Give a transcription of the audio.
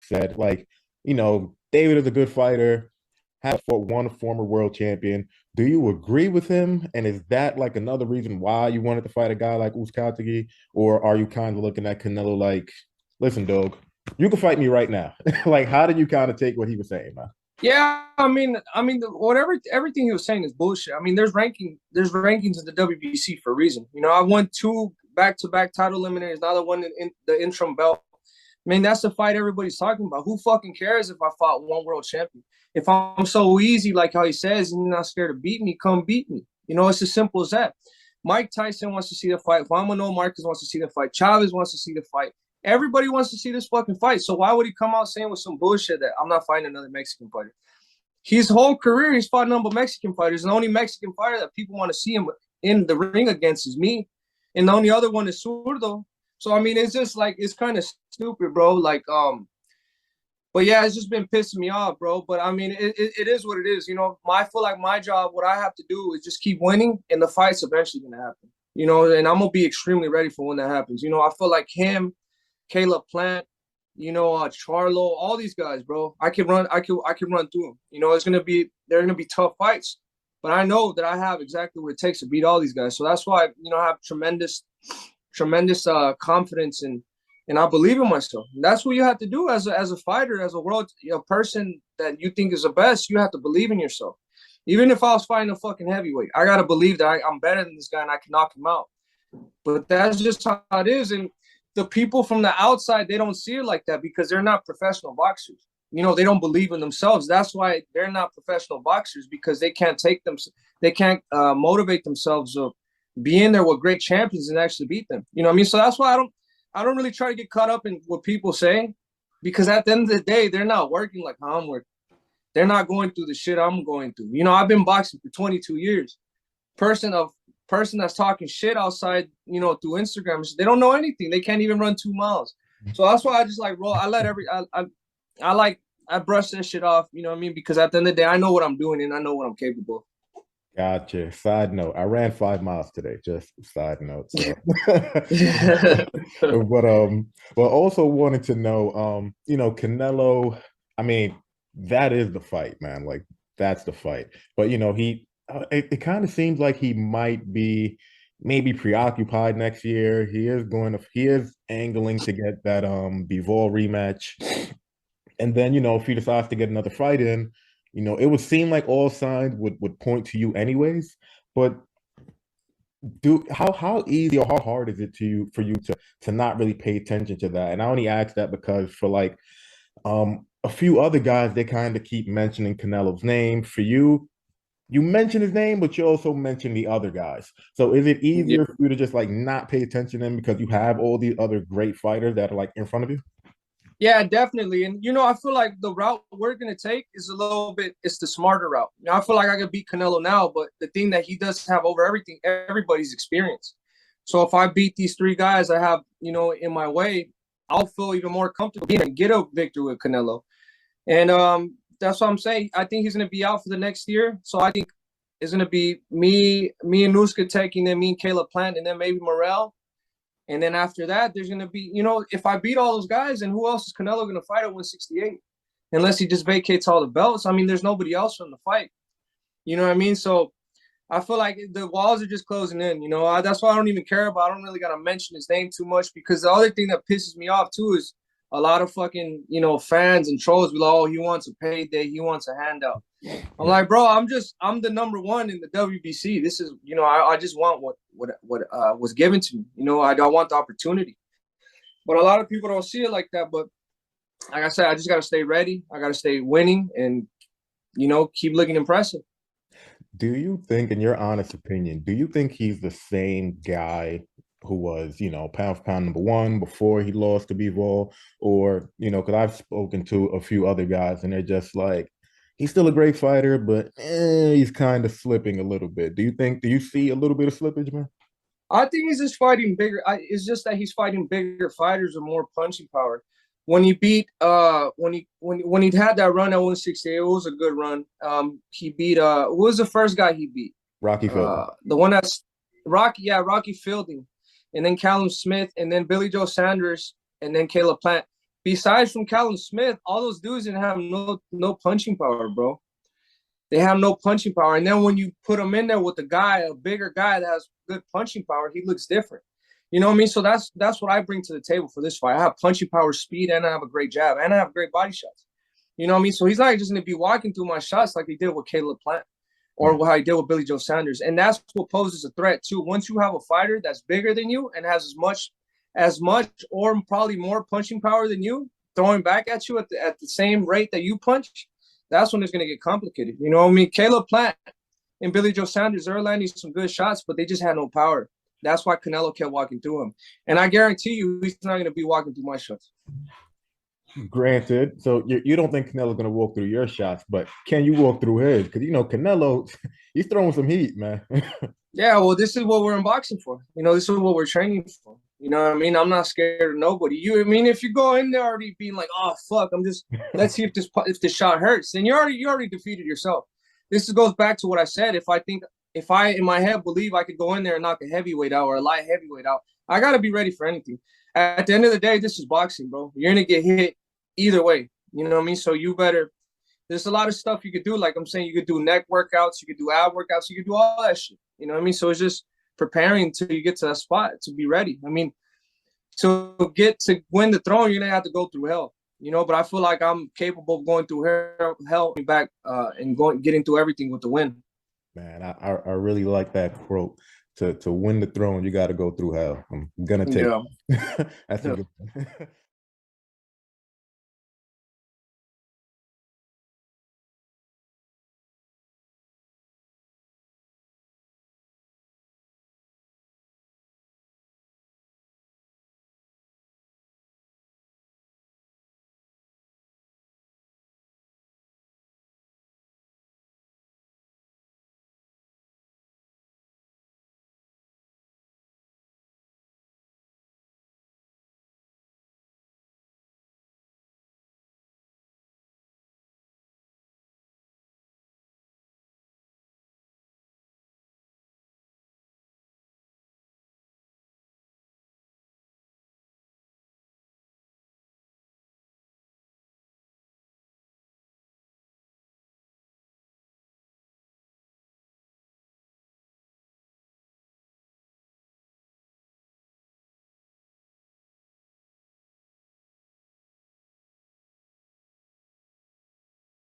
said, like, David is a good fighter, has fought one former world champion. Do you agree with him? And is that like another reason why you wanted to fight a guy like Uzcategui? Or are you kind of looking at Canelo like, listen, dog, you can fight me right now? Like, how did you kind of take what he was saying, man? Yeah, whatever everything he was saying is bullshit. I mean, there's rankings in the WBC for a reason. I won two back-to-back title eliminators, now the one in the interim belt. I mean, that's the fight everybody's talking about. Who fucking cares if I fought one world champion? If I'm so easy, like how he says, and you're not scared to beat me, come beat me. It's as simple as that. Mike Tyson wants to see the fight. Juan Manuel Marquez wants to see the fight. Chavez wants to see the fight. Everybody wants to see this fucking fight. So why would he come out saying with some bullshit that I'm not fighting another Mexican fighter? His whole career, he's fought a number of Mexican fighters. And the only Mexican fighter that people want to see him in the ring against is me. And the only other one is Zurdo. So, I mean, it's just like, it's kind of stupid, bro. Like, but yeah, it's just been pissing me off, bro. But I mean, it is what it is. I feel like my job, what I have to do is just keep winning, and the fight's eventually going to happen. And I'm going to be extremely ready for when that happens. I feel like him, Caleb Plant, Charlo, all these guys, bro. I can run through them. They're gonna be tough fights, but I know that I have exactly what it takes to beat all these guys. So that's why I have tremendous confidence and I believe in myself. And that's what you have to do as a fighter, as a world person that you think is the best. You have to believe in yourself. Even if I was fighting a fucking heavyweight, I gotta believe that I'm better than this guy and I can knock him out. But that's just how it is. And the people from the outside, they don't see it like that because they're not professional boxers. They don't believe in themselves. That's why they're not professional boxers, because they can't motivate themselves to be in there with great champions and actually beat them. You know what I mean? So that's why I don't really try to get caught up in what people say, because at the end of the day, they're not working like how I'm working. They're not going through the shit I'm going through. I've been boxing for 22 years. Person that's talking shit outside, through Instagram, they don't know anything. They can't even run 2 miles. So that's why I just like roll. I brush that shit off. You know what I mean? Because at the end of the day, I know what I'm doing and I know what I'm capable of. Gotcha. Side note, I ran 5 miles today. Just side note. So. But also wanted to know, Canelo. I mean, that is the fight, man. Like, that's the fight. But it kind of seems like he might be maybe preoccupied next year. He is angling to get that Bivol rematch. And then, if he decides to get another fight in, it would seem like all signs would point to you anyways. But how easy or how hard is it for you to not really pay attention to that? And I only ask that because for like a few other guys, they kind of keep mentioning Canelo's name. For you, you mention his name, but you also mention the other guys. So is it Yeah. easier for you to just like not pay attention to them because you have all these other great fighters that are like in front of you? Yeah, definitely. And I feel like the route we're gonna take is it's the smarter route. I feel like I could beat Canelo now, but the thing that he does have over everybody's experience. So if I beat these three guys I have, in my way, I'll feel even more comfortable being and get a victory with Canelo. And that's what I'm saying. I think he's gonna be out for the next year. So I think it's gonna be me and Nuska taking, then me and Caleb Plant, and then maybe Morrell. And then after that, there's going to be, if I beat all those guys, and who else is Canelo going to fight at 168? Unless he just vacates all the belts. I mean, there's nobody else from the fight. You know what I mean? So I feel like the walls are just closing in. That's why I don't even care about. I don't really got to mention his name too much, because the other thing that pisses me off too is a lot of fucking, fans and trolls be like, oh, he wants a payday. He wants a handout. I'm like, bro, I'm the number one in the WBC. This is, I just want what was given to me. I want the opportunity. But a lot of people don't see it like that. But like I said, I just got to stay ready. I got to stay winning and, keep looking impressive. Do you think, in your honest opinion, do you think he's the same guy who was, pound for pound number one before he lost to Bivol? Or, because I've spoken to a few other guys and they're just like, he's still a great fighter, but he's kind of slipping a little bit. Do you see a little bit of slippage, man? I think he's just fighting bigger. It's just that he's fighting bigger fighters with more punching power. When he beat when he had that run at 168, it was a good run. He beat who was the first guy he beat? Rocky Fielding. The one that's Rocky Fielding, and then Callum Smith, and then Billy Joe Sanders, and then Caleb Plant. besides from Callum Smith, all those dudes didn't have no punching power, bro. They have no punching power. And then when you put him in there with a bigger guy that has good punching power, he looks different. You know what I mean? So that's what I bring to the table for this fight. I have punching power, speed, and I have a great jab, and I have great body shots. You know what I mean? So he's not just going to be walking through my shots like he did with Caleb Plant or how he did with Billy Joe Sanders. And that's what poses a threat too. Once you have a fighter that's bigger than you and has as much or probably more punching power than you, throwing back at you at the same rate that you punch, that's when it's going to get complicated. You know what I mean? Caleb Plant and Billy Joe Sanders, they're landing some good shots, but they just had no power. That's why Canelo kept walking through him. And I guarantee you, he's not going to be walking through my shots. Granted, so you don't think Canelo's going to walk through your shots, but can you walk through his? Because, Canelo, he's throwing some heat, man. Yeah, well, this is what we're in boxing for. This is what we're training for. You know what I mean? I'm not scared of nobody. I mean, if you go in there already being like, oh, fuck, let's see if this shot hurts, then you already defeated yourself. This goes back to what I said. If I in my head believe I could go in there and knock a heavyweight out or a light heavyweight out, I got to be ready for anything. At the end of the day, this is boxing, bro. You're going to get hit either way. You know what I mean? So there's a lot of stuff you could do. Like I'm saying, you could do neck workouts, you could do ab workouts, you could do all that shit. You know what I mean? So it's just preparing until you get to that spot to be ready. I mean, to win the throne, you're going to have to go through hell. But I feel like I'm capable of going through hell back and getting through everything with the win. Man, I really like that quote. To win the throne, you got to go through hell. I'm gonna take. Yeah. That's a good one.